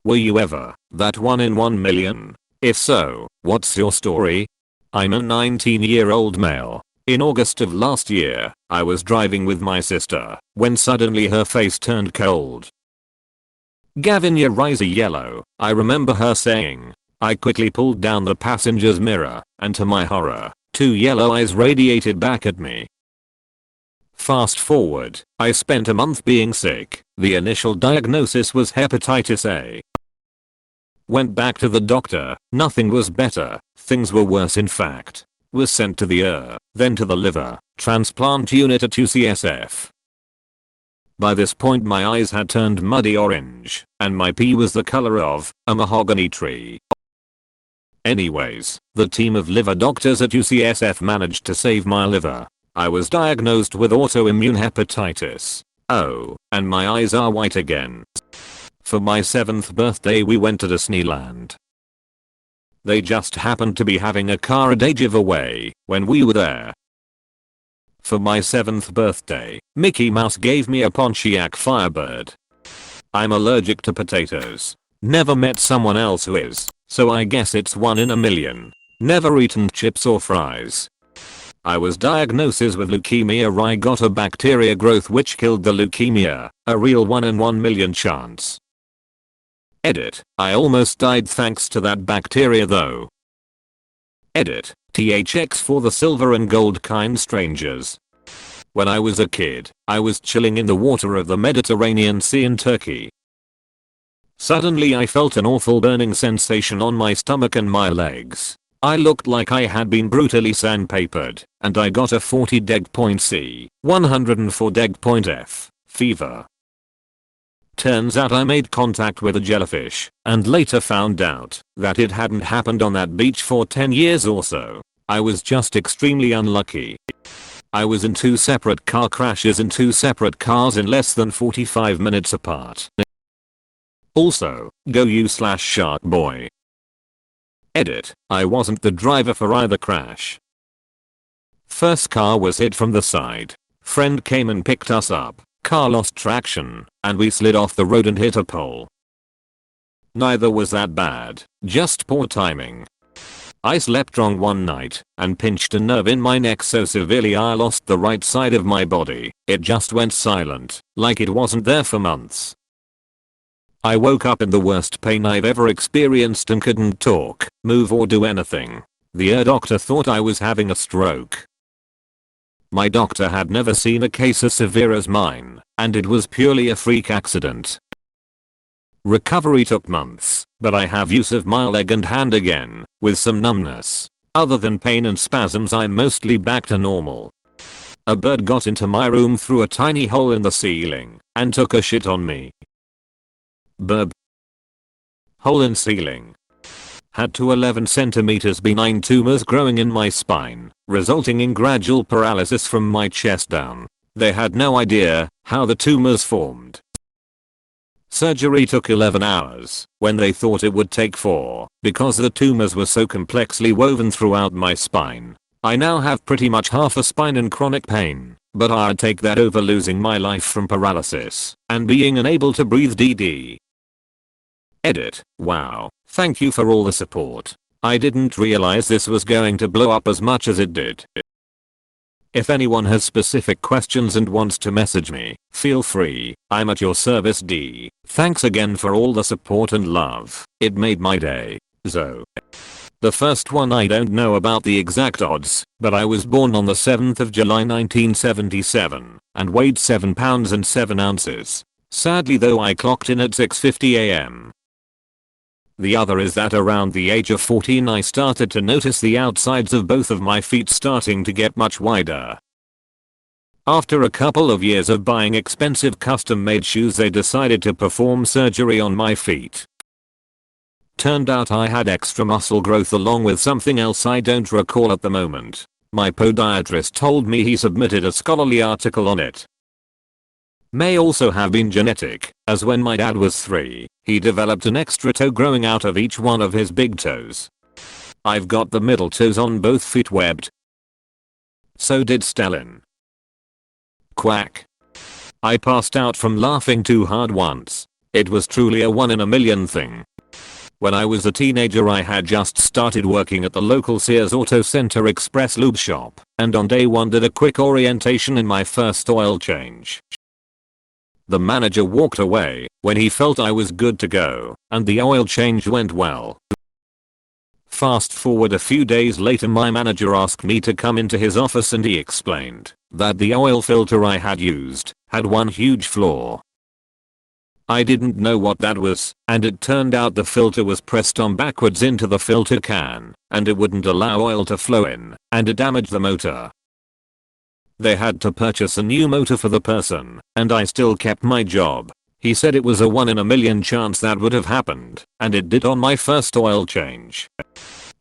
Were you ever that 1 in 1 million? If so, what's your story? I'm a 19-year-old male. In August of last year, I was driving with my sister when suddenly her face turned cold. "Gavin, your eyes are yellow," I remember her saying. I quickly pulled down the passenger's mirror, and to my horror, 2 yellow eyes radiated back at me. Fast forward, I spent a month being sick. The initial diagnosis was hepatitis A. Went back to the doctor, nothing was better, things were worse in fact. Was sent to the then to the liver transplant unit at UCSF. By this point my eyes had turned muddy orange, and my pee was the color of a mahogany tree. Anyways, the team of liver doctors at UCSF managed to save my liver. I was diagnosed with autoimmune hepatitis. Oh, and my eyes are white again. For my 7th birthday we went to Disneyland. They just happened to be having a car day giveaway when we were there. For my 7th birthday, Mickey Mouse gave me a Pontiac Firebird. I'm allergic to potatoes. Never met someone else who is, so I guess it's 1 in a million. Never eaten chips or fries. I was diagnosed with leukemia. I got a bacteria growth which killed the leukemia, a real 1 in 1 million chance. Edit. I almost died thanks to that bacteria though. Edit. THX for the silver and gold kind strangers. When I was a kid, I was chilling in the water of the Mediterranean Sea in Turkey. Suddenly I felt an awful burning sensation on my stomach and my legs. I looked like I had been brutally sandpapered, and I got a 40 deg point C, 104 deg point F, fever. Turns out I made contact with a jellyfish, and later found out that it hadn't happened on that beach for 10 years or so. I was just extremely unlucky. I was in 2 separate car crashes in 2 separate cars in less than 45 minutes apart. Also, go you/SharkBoy. Edit. I wasn't the driver for either crash. First car was hit from the side. Friend came and picked us up. Car lost traction, and we slid off the road and hit a pole. Neither was that bad, just poor timing. I slept wrong one night and pinched a nerve in my neck so severely I lost the right side of my body. It just went silent, like it wasn't there for months. I woke up in the worst pain I've ever experienced and couldn't talk, move or do anything. The doctor thought I was having a stroke. My doctor had never seen a case as severe as mine, and it was purely a freak accident. Recovery took months, but I have use of my leg and hand again, with some numbness. Other than pain and spasms I'm mostly back to normal. A bird got into my room through a tiny hole in the ceiling, and took a shit on me. Burb. Hole in ceiling. Had 11 centimeters benign tumors growing in my spine, resulting in gradual paralysis from my chest down. They had no idea how the tumors formed. Surgery took 11 hours when they thought it would take 4 because the tumors were so complexly woven throughout my spine. I now have pretty much half a spine in chronic pain, but I'd take that over losing my life from paralysis and being unable to breathe. DD. Edit. Wow. Thank you for all the support. I didn't realize this was going to blow up as much as it did. If anyone has specific questions and wants to message me, feel free. I'm at your service. D. Thanks again for all the support and love. It made my day. Zo. The first one, I don't know about the exact odds, but I was born on the 7th of July 1977 and weighed 7 pounds and 7 ounces. Sadly though I clocked in at 6:50 am. The other is that around the age of 14 I started to notice the outsides of both of my feet starting to get much wider. After a couple of years of buying expensive custom-made shoes they decided to perform surgery on my feet. Turned out I had extra muscle growth along with something else I don't recall at the moment. My podiatrist told me he submitted a scholarly article on it. May also have been genetic, as when my dad was 3, he developed an extra toe growing out of each one of his big toes. I've got the middle toes on both feet webbed. So did Stalin. Quack. I passed out from laughing too hard once. It was truly a 1 in a million thing. When I was a teenager I had just started working at the local Sears Auto Center Express Lube shop, and on day 1 did a quick orientation in my first oil change. The manager walked away when he felt I was good to go, and the oil change went well. Fast forward a few days later, my manager asked me to come into his office and he explained that the oil filter I had used had one huge flaw. I didn't know what that was, and it turned out the filter was pressed on backwards into the filter can, and it wouldn't allow oil to flow in, and it damaged the motor. They had to purchase a new motor for the person, and I still kept my job. He said it was a 1 in a million chance that would have happened, and it did on my first oil change.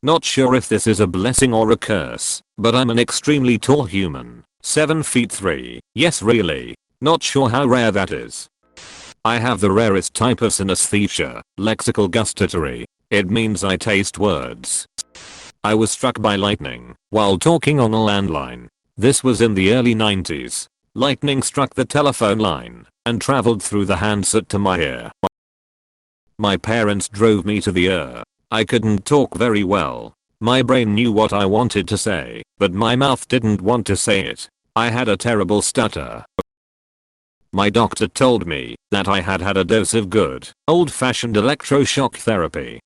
Not sure if this is a blessing or a curse, but I'm an extremely tall human, 7 feet 3, yes really, not sure how rare that is. I have the rarest type of synesthesia, lexical gustatory. It means I taste words. I was struck by lightning while talking on a landline. This was in the early 90s. Lightning struck the telephone line and traveled through the handset to my ear. My parents drove me to the ER. I couldn't talk very well. My brain knew what I wanted to say, but my mouth didn't want to say it. I had a terrible stutter. My doctor told me that I had had a dose of good, old-fashioned electroshock therapy.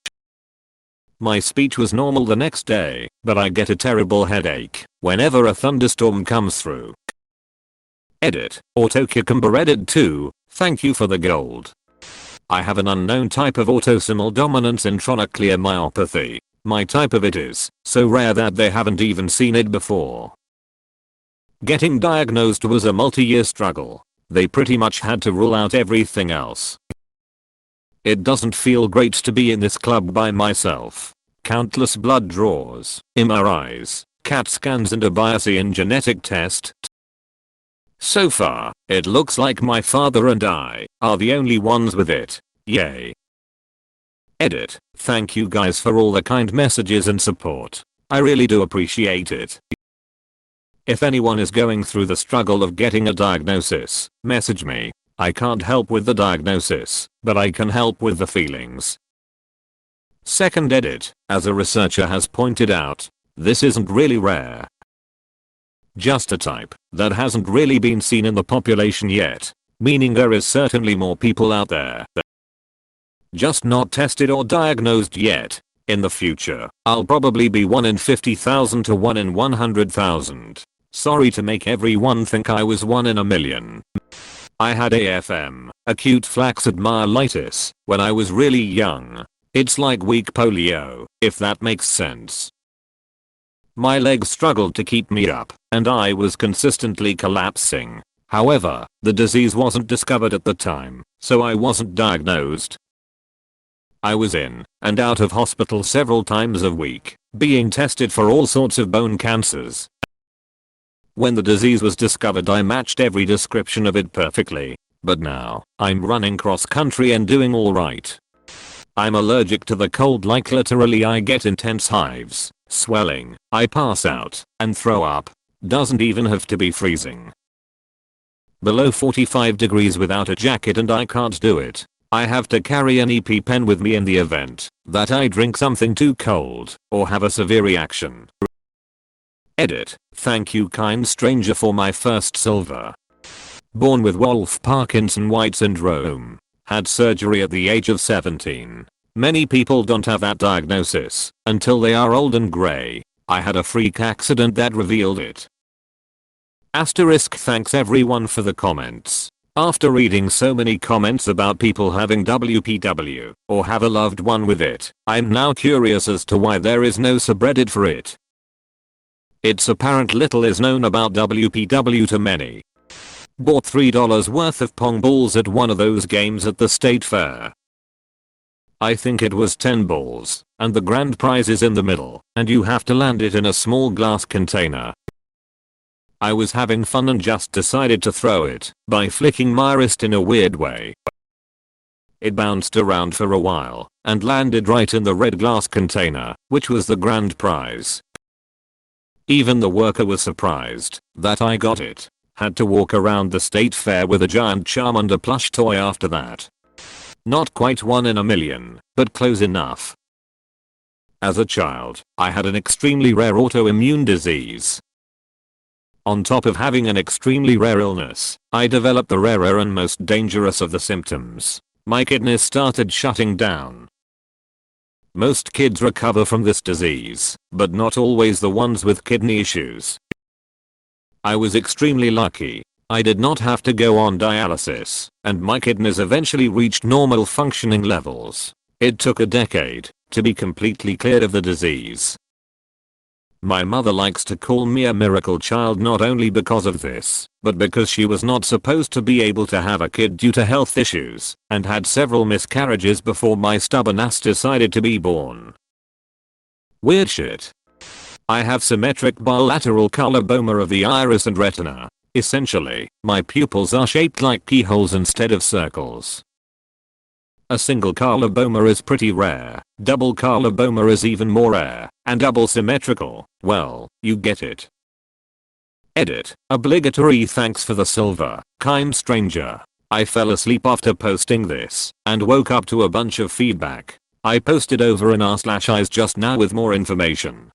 My speech was normal the next day, but I get a terrible headache whenever a thunderstorm comes through. Edit. Autocucumber edit 2. Thank you for the gold. I have an unknown type of autosomal dominant intranuclear myopathy. My type of it is so rare that they haven't even seen it before. Getting diagnosed was a multi-year struggle. They pretty much had to rule out everything else. It doesn't feel great to be in this club by myself. Countless blood draws, MRIs, CAT scans and a Bayesian genetic test. So far, it looks like my father and I are the only ones with it. Yay. Edit. Thank you guys for all the kind messages and support. I really do appreciate it. If anyone is going through the struggle of getting a diagnosis, message me. I can't help with the diagnosis, but I can help with the feelings. Second edit. As a researcher has pointed out, this isn't really rare. Just a type that hasn't really been seen in the population yet, meaning there is certainly more people out there just not tested or diagnosed yet. In the future, I'll probably be 1 in 50,000 to 1 in 100,000. Sorry to make everyone think I was 1 in a million. I had AFM, acute flaccid myelitis, when I was really young. It's like weak polio, if that makes sense. My legs struggled to keep me up, and I was consistently collapsing. However, the disease wasn't discovered at the time, so I wasn't diagnosed. I was in and out of hospital several times a week, being tested for all sorts of bone cancers. When the disease was discovered I matched every description of it perfectly, but now, I'm running cross country and doing alright. I'm allergic to the cold, like literally I get intense hives, swelling, I pass out, and throw up. Doesn't even have to be freezing. Below 45 degrees without a jacket and I can't do it. I have to carry an EpiPen with me in the event that I drink something too cold or have a severe reaction. Edit. Thank you kind stranger for my first silver. Born with Wolff-Parkinson-White syndrome. Had surgery at the age of 17. Many people don't have that diagnosis until they are old and grey. I had a freak accident that revealed it. Asterisk. Thanks everyone for the comments. After reading so many comments about people having WPW or have a loved one with it, I'm now curious as to why there is no subreddit for it. It's apparent little is known about WPW to many. Bought $3 worth of pong balls at one of those games at the state fair. I think it was 10 balls, and the grand prize is in the middle, and you have to land it in a small glass container. I was having fun and just decided to throw it by flicking my wrist in a weird way. It bounced around for a while and landed right in the red glass container, which was the grand prize. Even the worker was surprised that I got it. Had to walk around the state fair with a giant Charmander plush toy after that. Not quite 1 in a million, but close enough. As a child, I had an extremely rare autoimmune disease. On top of having an extremely rare illness, I developed the rarer and most dangerous of the symptoms. My kidneys started shutting down. Most kids recover from this disease, but not always the ones with kidney issues. I was extremely lucky. I did not have to go on dialysis, and my kidneys eventually reached normal functioning levels. It took a decade to be completely cleared of the disease. My mother likes to call me a miracle child not only because of this, but because she was not supposed to be able to have a kid due to health issues, and had several miscarriages before my stubborn ass decided to be born. Weird shit. I have symmetric bilateral coloboma of the iris and retina. Essentially, my pupils are shaped like keyholes instead of circles. A single coloboma is pretty rare, double coloboma is even more rare, and double symmetrical, well, you get it. Edit. Obligatory thanks for the silver, kind stranger. I fell asleep after posting this, and woke up to a bunch of feedback. I posted over an r/eyes just now with more information.